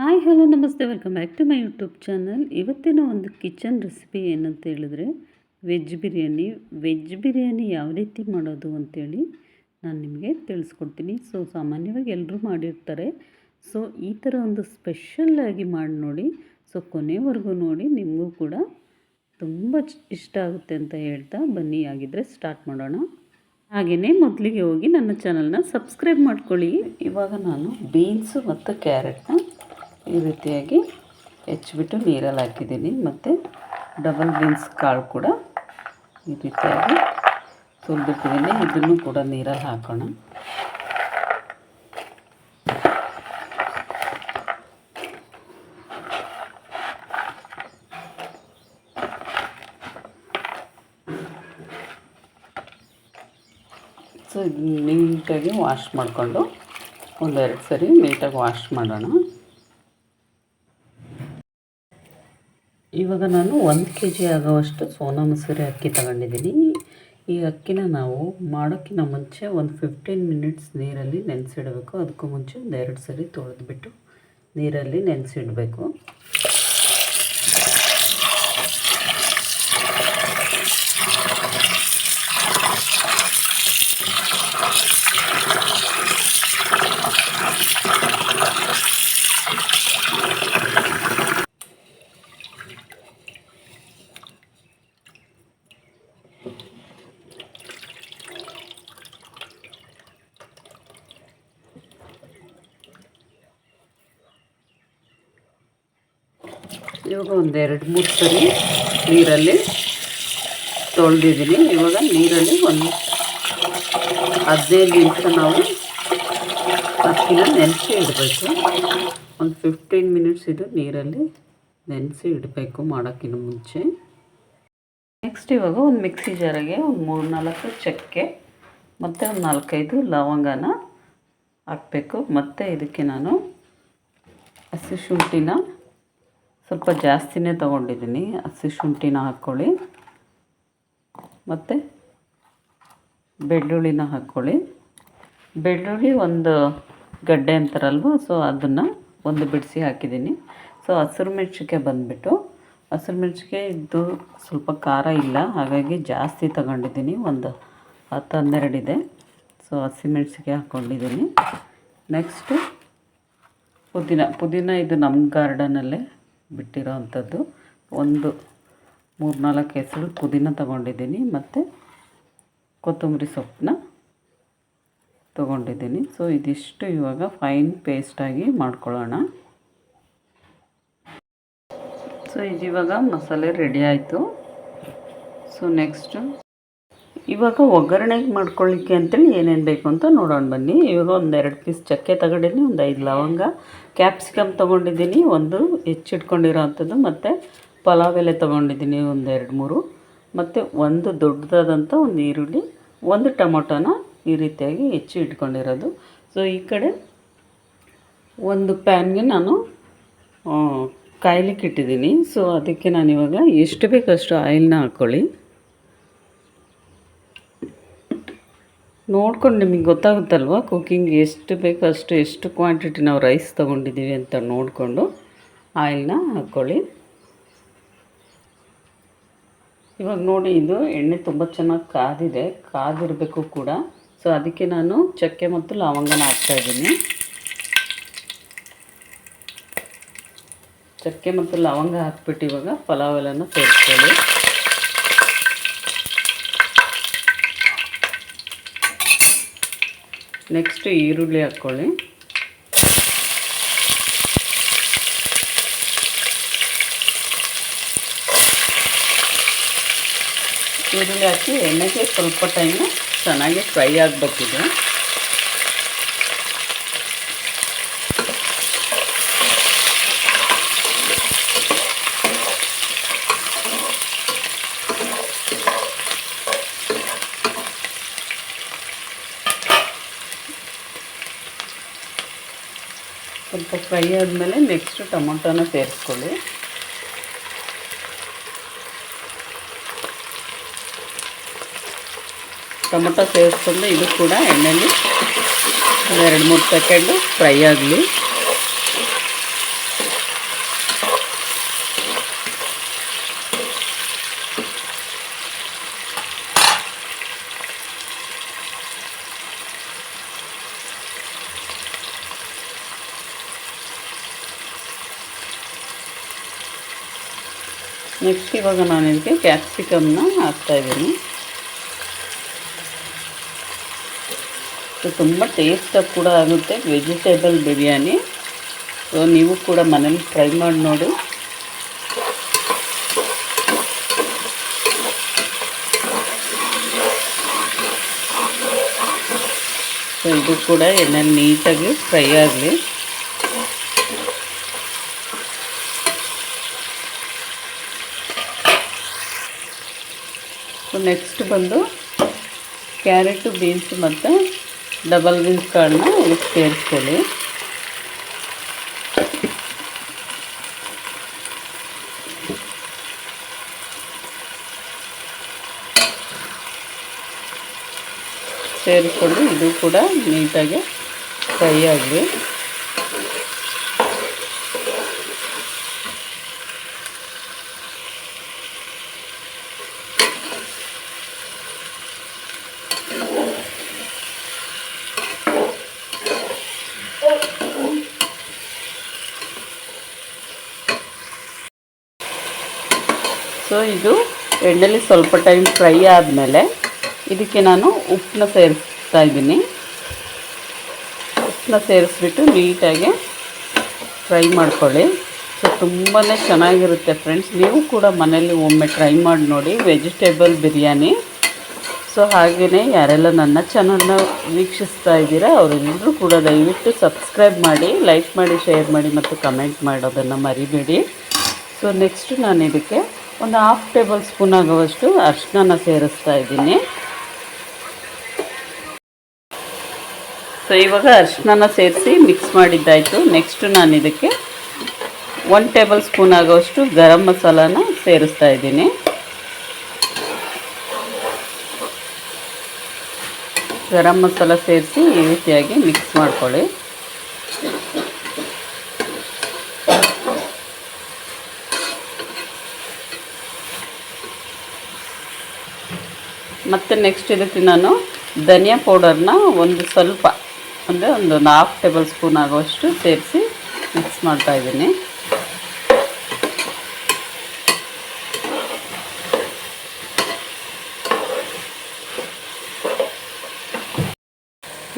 Hi hello ನಮಸ್ತೆ, welcome back to my YouTube channel. ಇವತ್ತಿನ ಒಂದು ಕಿಚನ್ ರೆಸಿಪಿ ಏನಂತ ಹೇಳಿದ್ರೆ ವೆಜ್ ಬಿರಿಯಾನಿ ಯಾವ ರೀತಿ ಮಾಡೋದು ಅಂತೇಳಿ ನಾನು ನಿಮಗೆ ತಿಳಿಸ್ಕೊಡ್ತೀನಿ. ಸಾಮಾನ್ಯವಾಗಿ ಎಲ್ಲರೂ ಮಾಡಿರ್ತಾರೆ. ಈ ಥರ ಒಂದು ಸ್ಪೆಷಲ್ಲಾಗಿ ಮಾಡಿ ನೋಡಿ. ಕೊನೆವರೆಗೂ ನೋಡಿ, ನಿಮಗೂ ಕೂಡ ತುಂಬ ಇಷ್ಟ ಆಗುತ್ತೆ ಅಂತ ಹೇಳ್ತಾ ಬನ್ನಿ. ಆಗಿದ್ದರೆ ಸ್ಟಾರ್ಟ್ ಮಾಡೋಣ. ಹಾಗೆಯೇ ಮೊದಲಿಗೆ ಹೋಗಿ ನನ್ನ ಚಾನಲ್ನ ಸಬ್ಸ್ಕ್ರೈಬ್ ಮಾಡ್ಕೊಳ್ಳಿ. ಇವಾಗ ನಾನು ಬೀನ್ಸು ಮತ್ತು ಕ್ಯಾರೆಟ್ನ ಈ ರೀತಿಯಾಗಿ ಹೆಚ್ಚಿಬಿಟ್ಟು ನೀರಲ್ಲಿ ಹಾಕಿದ್ದೀನಿ. ಮತ್ತು ಡಬಲ್ ಬೀನ್ಸ್ ಕಾಳು ಕೂಡ ಈ ರೀತಿಯಾಗಿ ತೊಳೆದಿಟ್ಟಿದ್ದೀನಿ. ಇದನ್ನು ಕೂಡ ನೀರಲ್ಲಿ ಹಾಕೋಣ. ನೀಟಾಗಿ ವಾಶ್ ಮಾಡಿಕೊಂಡು ಒಂದೆರಡು ಸರಿ ನೀಟಾಗಿ ವಾಶ್ ಮಾಡೋಣ. ಇವಾಗ ನಾನು 1 kg ಆಗೋವಷ್ಟು ಸೋನಾ ಮಸೂರಿ ಅಕ್ಕಿ ತಗೊಂಡಿದ್ದೀನಿ. ಈ ಅಕ್ಕಿನ ನಾವು ಮಾಡೋಕ್ಕಿಂತ ಮುಂಚೆ ಒಂದು 15 ಮಿನಿಟ್ಸ್ ನೀರಲ್ಲಿ ನೆನೆಸಿಡಬೇಕು. ಅದಕ್ಕೂ ಮುಂಚೆ ಒಂದು 2 ಸರಿ ತೊಳೆದ್ಬಿಟ್ಟು ನೀರಲ್ಲಿ ನೆನೆಸಿಡಬೇಕು. ಇವಾಗ ಒಂದು 2-3 ಸರಿ ನೀರಲ್ಲಿ ತೊಳೆದಿದ್ದೀನಿ. ಇವಾಗ ನೀರಲ್ಲಿ ಒಂದು 15 ನಿಮಿಷ ನಾವು ಅಕ್ಕಿನ ನೆನೆಸಿ ಇಡಬೇಕು. ಒಂದು 15 ಮಿನಿಟ್ಸ್ ಇದು ನೀರಲ್ಲಿ ನೆನೆಸಿ ಇಡಬೇಕು ಮಾಡೋಕ್ಕಿಂತ ಮುಂಚೆ. ನೆಕ್ಸ್ಟ್ ಇವಾಗ ಒಂದು ಮಿಕ್ಸಿ ಜಾರಿಗೆ ಒಂದು 3-4 ಚಕ್ಕೆ ಮತ್ತು ಒಂದು 4-5 ಲವಂಗನ ಹಾಕಬೇಕು. ಮತ್ತು ಇದಕ್ಕೆ ನಾನು ಹಸಿ ಶುಂಠಿನ ಸ್ವಲ್ಪ ಜಾಸ್ತಿನೇ ತೊಗೊಂಡಿದ್ದೀನಿ. ಹಸಿ ಶುಂಠಿನ ಹಾಕ್ಕೊಳ್ಳಿ. ಮತ್ತು ಬೆಳ್ಳುಳ್ಳಿನ ಹಾಕ್ಕೊಳ್ಳಿ. ಬೆಳ್ಳುಳ್ಳಿ ಒಂದು ಗಡ್ಡೆ ಅಂತಾರಲ್ವ, ಅದನ್ನು ಒಂದು ಬಿಡಿಸಿ ಹಾಕಿದ್ದೀನಿ. ಹಸಿರು ಮೆಣಸಿನ್ಕಾಯಿ ಬಂದುಬಿಟ್ಟು ಹಸಿರು ಮೆಣಸಿನ್ಕಾಯಿ ಇದು ಸ್ವಲ್ಪ ಖಾರ ಇಲ್ಲ, ಹಾಗಾಗಿ ಜಾಸ್ತಿ ತಗೊಂಡಿದ್ದೀನಿ. ಒಂದು 10-12 ಇದೆ. ಹಸಿಮೆಣಸಿನ್ಕಾಯಿ ಹಾಕ್ಕೊಂಡಿದ್ದೀನಿ. ನೆಕ್ಸ್ಟು ಪುದೀನ ಇದು ನಮ್ಮ ಗಾರ್ಡನಲ್ಲೇ ಬಿಟ್ಟಿರೋ ಅಂಥದ್ದು ಒಂದು 3-4 ಹೆಸರು ಪುದೀನ ತೊಗೊಂಡಿದ್ದೀನಿ. ಮತ್ತು ಕೊತ್ತಂಬರಿ ಸೊಪ್ಪನ್ನ ತೊಗೊಂಡಿದ್ದೀನಿ. ಇದಿಷ್ಟು ಇವಾಗ ಫೈನ್ ಪೇಸ್ಟಾಗಿ ಮಾಡ್ಕೊಳ್ಳೋಣ. ಇದಿವಾಗ ಮಸಾಲೆ ರೆಡಿ ಆಯಿತು. ನೆಕ್ಸ್ಟು ಇವಾಗ ಒಗ್ಗರಣೆಗೆ ಮಾಡ್ಕೊಳ್ಳಿಕ್ಕೆ ಅಂತೇಳಿ ಏನೇನು ಬೇಕು ಅಂತ ನೋಡೋಣ ಬನ್ನಿ. ಇವಾಗ ಒಂದು 2 ಪೀಸ್ ಚಕ್ಕೆ ತಗೊಂಡಿದ್ದೀನಿ, ಒಂದು 5 ಲವಂಗ, ಕ್ಯಾಪ್ಸಿಕಮ್ ತೊಗೊಂಡಿದ್ದೀನಿ, ಒಂದು ಹೆಚ್ಚಿಟ್ಕೊಂಡಿರೋ ಅಂಥದ್ದು, ಮತ್ತು ಪಲಾವ್ ಎಲೆ ತೊಗೊಂಡಿದ್ದೀನಿ ಒಂದು 2-3, ಮತ್ತು ಒಂದು ದೊಡ್ಡದಾದಂಥ ಒಂದು ಈರುಳ್ಳಿ, ಒಂದು ಟೊಮೊಟೊನ ಈ ರೀತಿಯಾಗಿ ಹೆಚ್ಚಿ ಇಟ್ಕೊಂಡಿರೋದು. ಈ ಕಡೆ ಒಂದು ಪ್ಯಾನ್ಗೆ ನಾನು ಕಾಯ್ಲಿಕ್ಕೆ ಇಟ್ಟಿದ್ದೀನಿ. ಅದಕ್ಕೆ ನಾನಿವಾಗ ಎಷ್ಟು ಬೇಕಷ್ಟು ಆಯಿಲ್ನ ಹಾಕ್ಕೊಳ್ಳಿ. ನೋಡ್ಕೊಂಡು ನಿಮಗೆ ಗೊತ್ತಾಗುತ್ತಲ್ವ ಕುಕ್ಕಿಂಗ್ ಎಷ್ಟು ಬೇಕು ಅಷ್ಟು, ಎಷ್ಟು ಕ್ವಾಂಟಿಟಿ ನಾವು ರೈಸ್ ತೊಗೊಂಡಿದ್ದೀವಿ ಅಂತ ನೋಡಿಕೊಂಡು ಆಯಿಲ್ನ ಹಾಕ್ಕೊಳ್ಳಿ. ಇವಾಗ ನೋಡಿ, ಇದು ಎಣ್ಣೆ ತುಂಬ ಚೆನ್ನಾಗಿ ಕಾದಿರಬೇಕು ಕೂಡ. ಅದಕ್ಕೆ ನಾನು ಚಕ್ಕೆ ಮತ್ತು ಲವಂಗನ ಹಾಕ್ತಾಯಿದ್ದೀನಿ. ಚಕ್ಕೆ ಮತ್ತು ಲವಂಗ ಹಾಕ್ಬಿಟ್ಟು ಇವಾಗ ಪಲಾವ್ ಎಲೆನ ಸೇರಿಸ್ಕೊಳ್ಳಿ. ನೆಕ್ಸ್ಟು ಈರುಳ್ಳಿ ಹಾಕ್ಕೊಳ್ಳಿ. ಈರುಳ್ಳಿ ಹಾಕಿ ಎಣ್ಣೆಗೆ ಸ್ವಲ್ಪ ಟೈಮು ಚೆನ್ನಾಗಿ ಫ್ರೈ ಆಗಬೇಕಿದೆ. ಸ್ವಲ್ಪ ಫ್ರೈ ಆದಮೇಲೆ ನೆಕ್ಸ್ಟು ಟೊಮೊಟೊನ ಸೇರಿಸ್ಕೊಳ್ಳಿ. ಟೊಮೊಟೊ ಸೇರಿಸ್ಕೊಂಡು ಇದು ಕೂಡ ಎಣ್ಣೆಯಲ್ಲಿ 2-3 ಸೆಕೆಂಡು ಫ್ರೈ ಆಗಲಿ. ನೆಕ್ಸ್ಟ್ ಇವಾಗ ನಾನು ಇದಕ್ಕೆ ಕ್ಯಾಪ್ಸಿಕಮ್ನ ಹಾಕ್ತಾಯಿದ್ದೀನಿ. ಸೊ ತುಂಬ ಟೇಸ್ಟಾಗಿ ಕೂಡ ಆಗುತ್ತೆ ವೆಜಿಟೇಬಲ್ ಬಿರಿಯಾನಿ. ಸೊ ನೀವು ಕೂಡ ಮನೇಲಿ ಟ್ರೈ ಮಾಡಿ ನೋಡಿ. ಸೊ ಇದು ಕೂಡ ಎಣ್ಣೆಲಿ ನೀಟಾಗಿ ಫ್ರೈ ಆಗಲಿ. ಸೊ ನೆಕ್ಸ್ಟ್ ಬಂದು ಕ್ಯಾರೆಟು, ಬೀನ್ಸ್ ಮತ್ತು ಡಬಲ್ ಬೀನ್ಸ್ ಕಾಳನ್ನ ಇದಕ್ಕೆ ಸೇರಿಸ್ಕೊಳ್ಳಿ. ಸೇರಿಸ್ಕೊಂಡು ಇದು ಕೂಡ ನೀಟಾಗಿ ಫ್ರೈ ಆಗಲಿ. ಸೊ ಇದು ಎಣ್ಣೆಲಿ ಸ್ವಲ್ಪ ಟೈಮ್ ಫ್ರೈ ಆದಮೇಲೆ ಇದಕ್ಕೆ ನಾನು ಉಪ್ಪನ್ನ ಸೇರಿಸ್ತಾ ಇದ್ದೀನಿ. ಉಪ್ಪನ್ನ ಸೇರಿಸ್ಬಿಟ್ಟು ನೀಟಾಗಿ ಫ್ರೈ ಮಾಡ್ಕೊಳ್ಳಿ. ಸೊ ತುಂಬಾ ಚೆನ್ನಾಗಿರುತ್ತೆ ಫ್ರೆಂಡ್ಸ್. ನೀವು ಕೂಡ ಮನೇಲಿ ಒಮ್ಮೆ ಟ್ರೈ ಮಾಡಿ ನೋಡಿ ವೆಜಿಟೇಬಲ್ ಬಿರಿಯಾನಿ. ಸೊ ಹಾಗೆಯೇ ಯಾರೆಲ್ಲ ನನ್ನ ಚಾನಲ್ನ ವೀಕ್ಷಿಸ್ತಾ ಇದ್ದೀರಾ ಅವರೆಲ್ಲರೂ ಕೂಡ ದಯವಿಟ್ಟು ಸಬ್ಸ್ಕ್ರೈಬ್ ಮಾಡಿ, ಲೈಕ್ ಮಾಡಿ, ಶೇರ್ ಮಾಡಿ ಮತ್ತು ಕಮೆಂಟ್ ಮಾಡೋದನ್ನು ಮರಿಬೇಡಿ. ಸೊ ನೆಕ್ಸ್ಟ್ ನಾನು ಇದಕ್ಕೆ ಒಂದು 1/2 ಟೇಬಲ್ ಸ್ಪೂನ್ ಆಗುವಷ್ಟು ಅರಿಶಿನ ಸೇರಿಸ್ತಾ ಇದ್ದೀನಿ. ಸೊ ಇವಾಗ ಅರಿಶಿನ ಸೇರಿಸಿ ಮಿಕ್ಸ್ ಮಾಡಿದ್ದಾಯಿತು. ನೆಕ್ಸ್ಟು ನಾನು ಇದಕ್ಕೆ 1 ಟೇಬಲ್ ಸ್ಪೂನ್ ಆಗುವಷ್ಟು ಗರಂ ಮಸಾಲಾನ ಸೇರಿಸ್ತಾ ಇದ್ದೀನಿ. ಗರಂ ಮಸಾಲ ಸೇರಿಸಿ ಈ ರೀತಿಯಾಗಿ ಮಿಕ್ಸ್ ಮಾಡ್ಕೊಳ್ಳಿ. ಮತ್ತು ನೆಕ್ಸ್ಟ್ ಇದಕ್ಕೆ ನಾನು ಧನಿಯಾ ಪೌಡರ್ನ ಒಂದು ಸ್ವಲ್ಪ ಅಂದರೆ ಒಂದು 1/2 ಟೇಬಲ್ ಸ್ಪೂನ್ ಆಗುವಷ್ಟು ಸೇರಿಸಿ ಮಿಕ್ಸ್ ಮಾಡ್ತಾಯಿದ್ದೀನಿ.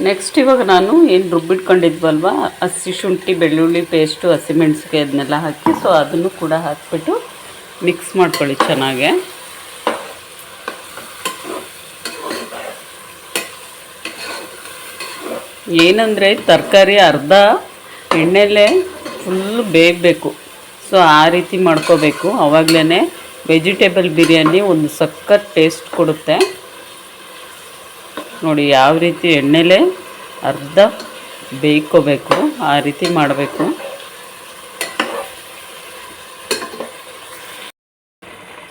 ನೆಕ್ಸ್ಟ್ ಇವಾಗ ನಾನು ಏನು ರುಬ್ಬಿಟ್ಕೊಂಡಿದ್ವಲ್ವ ಹಸಿ ಶುಂಠಿ, ಬೆಳ್ಳುಳ್ಳಿ ಪೇಸ್ಟು, ಹಸಿಮೆಣಸಿಗೆ ಅದನ್ನೆಲ್ಲ ಹಾಕಿ ಸೊ ಅದನ್ನು ಕೂಡ ಹಾಕಿಬಿಟ್ಟು ಮಿಕ್ಸ್ ಮಾಡ್ಕೊಳ್ಳಿ ಚೆನ್ನಾಗೆ. ಏನಂದರೆ ತರಕಾರಿ ಅರ್ಧ ಎಣ್ಣೆಲೇ ಫುಲ್ಲು ಬೇಯಬೇಕು. ಸೊ ಆ ರೀತಿ ಮಾಡ್ಕೋಬೇಕು. ಆವಾಗಲೇ ವೆಜಿಟೇಬಲ್ ಬಿರಿಯಾನಿ ಒಂದು ಸಖತ್ ಟೇಸ್ಟ್ ಕೊಡುತ್ತೆ. ನೋಡಿ ಯಾವ ರೀತಿ ಎಣ್ಣೆಲೇ ಅರ್ಧ ಬೇಯ್ಕೋಬೇಕು, ಆ ರೀತಿ ಮಾಡಬೇಕು.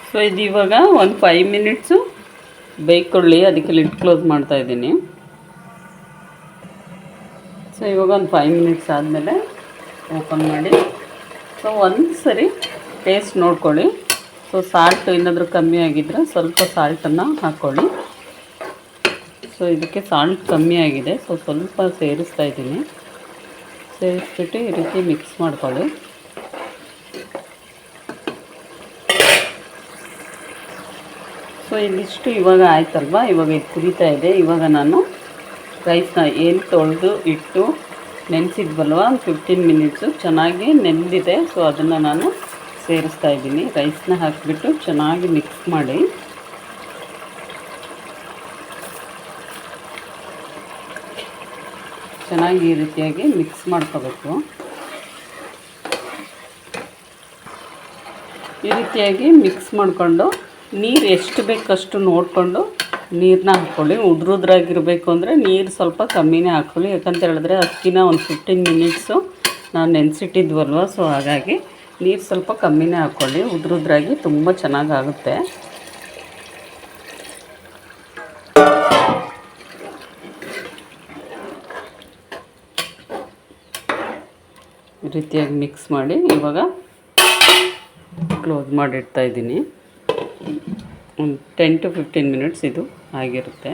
ಸೊ ಇದು ಇವಾಗ ಒಂದು 5 ಮಿನಿಟ್ಸು ಬೇಯ್ಕೊಳ್ಳಿ. ಅದಕ್ಕೆ ಲಿಡ್ ಕ್ಲೋಸ್ ಮಾಡ್ತಾಯಿದ್ದೀನಿ. ಸೊ ಇವಾಗ ಒಂದು 5 ಮಿನಿಟ್ಸ್ ಆದಮೇಲೆ ಓಪನ್ ಮಾಡಿ ಸೊ ಒಂದು ಸರಿ ಟೇಸ್ಟ್ ನೋಡ್ಕೊಳ್ಳಿ. ಸೊ ಸಾಲ್ಟ್ ಏನಾದರೂ ಕಮ್ಮಿ ಆಗಿದ್ದರೆ ಸ್ವಲ್ಪ ಸಾಲ್ಟನ್ನು ಹಾಕ್ಕೊಳ್ಳಿ. ಸೊ ಇದಕ್ಕೆ ಸಾಲ್ಟ್ ಕಮ್ಮಿ ಆಗಿದೆ, ಸೊ ಸ್ವಲ್ಪ ಸೇರಿಸ್ತಾ ಇದ್ದೀನಿ. ಸೇರಿಸ್ಬಿಟ್ಟು ಈ ರೀತಿ ಮಿಕ್ಸ್ ಮಾಡ್ಕೊಳ್ಳಿ. ಸೊ ಇದಿಷ್ಟು ಇವಾಗ ಆಯ್ತಲ್ವ, ಇವಾಗ ಇದು ಕುದೀತಾ ಇದೆ. ಇವಾಗ ನಾನು ರೈಸ್ನ ಏನು ತೊಳೆದು ಇಟ್ಟು ನೆನೆಸಿದ್ವಲ್ವ ಒಂದು 15 ಮಿನಿಟ್ಸು ಚೆನ್ನಾಗಿ ನೆನೆದಿದೆ. ಸೊ ಅದನ್ನು ನಾನು ಸೇರಿಸ್ತಾ ಇದ್ದೀನಿ. ರೈಸ್ನ ಹಾಕಿಬಿಟ್ಟು ಚೆನ್ನಾಗಿ ಮಿಕ್ಸ್ ಮಾಡಿ. ಚೆನ್ನಾಗಿ ಈ ರೀತಿಯಾಗಿ ಮಿಕ್ಸ್ ಮಾಡ್ಕೋಬೇಕು. ಈ ರೀತಿಯಾಗಿ ಮಿಕ್ಸ್ ಮಾಡಿಕೊಂಡು ನೀರು ಎಷ್ಟು ಬೇಕಷ್ಟು ನೋಡಿಕೊಂಡು ನೀರನ್ನ ಹಾಕ್ಕೊಳ್ಳಿ. ಉದ್ರುದ್ರಾಗಿರಬೇಕು ಅಂದರೆ ನೀರು ಸ್ವಲ್ಪ ಕಮ್ಮಿನೇ ಹಾಕ್ಕೊಳ್ಳಿ. ಯಾಕಂತ ಹೇಳಿದ್ರೆ ಅಕ್ಕಿನ ಒಂದು 15 ಮಿನಿಟ್ಸು ನಾವು ನೆನೆಸಿಟ್ಟಿದ್ವಲ್ವ, ಸೊ ಹಾಗಾಗಿ ನೀರು ಸ್ವಲ್ಪ ಕಮ್ಮಿನೇ ಹಾಕ್ಕೊಳ್ಳಿ. ಉದ್ರುದ್ರಾಗಿ ತುಂಬ ಚೆನ್ನಾಗಾಗುತ್ತೆ. ಈ ರೀತಿಯಾಗಿ ಮಿಕ್ಸ್ ಮಾಡಿ ಇವಾಗ ಕ್ಲೋಸ್ ಮಾಡಿಡ್ತಾ ಇದ್ದೀನಿ. ಒಂದು 10 to 15 ಮಿನಿಟ್ಸ್ ಇದು ಆಗಿರುತ್ತೆ.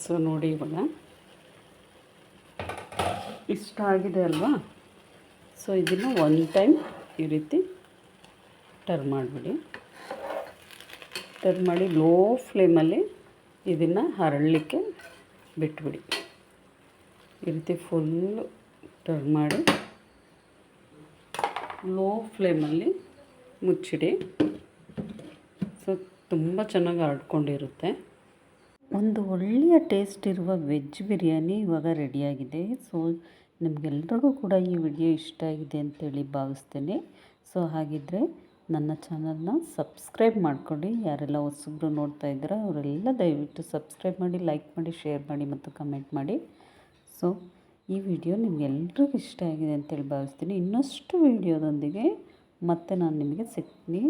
ಸೊ ನೋಡಿ ಇವಾಗ ಇಷ್ಟ ಆಗಿದೆ ಅಲ್ವಾ. ಸೊ ಇದನ್ನು ಒನ್ ಟೈಮ್ ಈ ರೀತಿ ಟರ್ನ್ ಮಾಡಿಬಿಡಿ. ಟರ್ನ್ ಮಾಡಿ ಲೋ ಫ್ಲೇಮಲ್ಲಿ ಇದನ್ನು ಹರಳಲಿಕ್ಕೆ ಬಿಟ್ಬಿಡಿ. ಈ ರೀತಿ ಫುಲ್ಲು ಟರ್ನ್ ಮಾಡಿ ಲೋ ಫ್ಲೇಮಲ್ಲಿ ಮುಚ್ಚಿಡಿ. ಸೊ ತುಂಬ ಚೆನ್ನಾಗಿ ಹರಡ್ಕೊಂಡಿರುತ್ತೆ. ಒಂದು ಒಳ್ಳೆಯ ಟೇಸ್ಟ್ ಇರುವ ವೆಜ್ ಬಿರಿಯಾನಿ ಇವಾಗ ರೆಡಿಯಾಗಿದೆ. ಸೊ ನಿಮಗೆಲ್ರಿಗೂ ಕೂಡ ಈ ವಿಡಿಯೋ ಇಷ್ಟ ಆಗಿದೆ ಅಂತೇಳಿ ಭಾವಿಸ್ತೇನೆ. ಸೊ ಹಾಗಿದ್ದರೆ ನನ್ನ ಚಾನಲ್ನ ಸಬ್ಸ್ಕ್ರೈಬ್ ಮಾಡ್ಕೊಳ್ಳಿ. ಯಾರೆಲ್ಲ ಹೊಸಬ್ರು ನೋಡ್ತಾ ಇದ್ದೀರಾ ಅವರೆಲ್ಲ ದಯವಿಟ್ಟು ಸಬ್ಸ್ಕ್ರೈಬ್ ಮಾಡಿ, ಲೈಕ್ ಮಾಡಿ, ಶೇರ್ ಮಾಡಿ ಮತ್ತು ಕಮೆಂಟ್ ಮಾಡಿ. ಸೊ ಈ ವಿಡಿಯೋ ನಿಮಗೆಲ್ರಿಗೂ ಇಷ್ಟ ಆಗಿದೆ ಅಂತೇಳಿ ಭಾವಿಸ್ತೀನಿ. ಇನ್ನಷ್ಟು ವಿಡಿಯೋದೊಂದಿಗೆ ಮತ್ತೆ ನಾನು ನಿಮಗೆ ಸಿಗ್ತೀನಿ.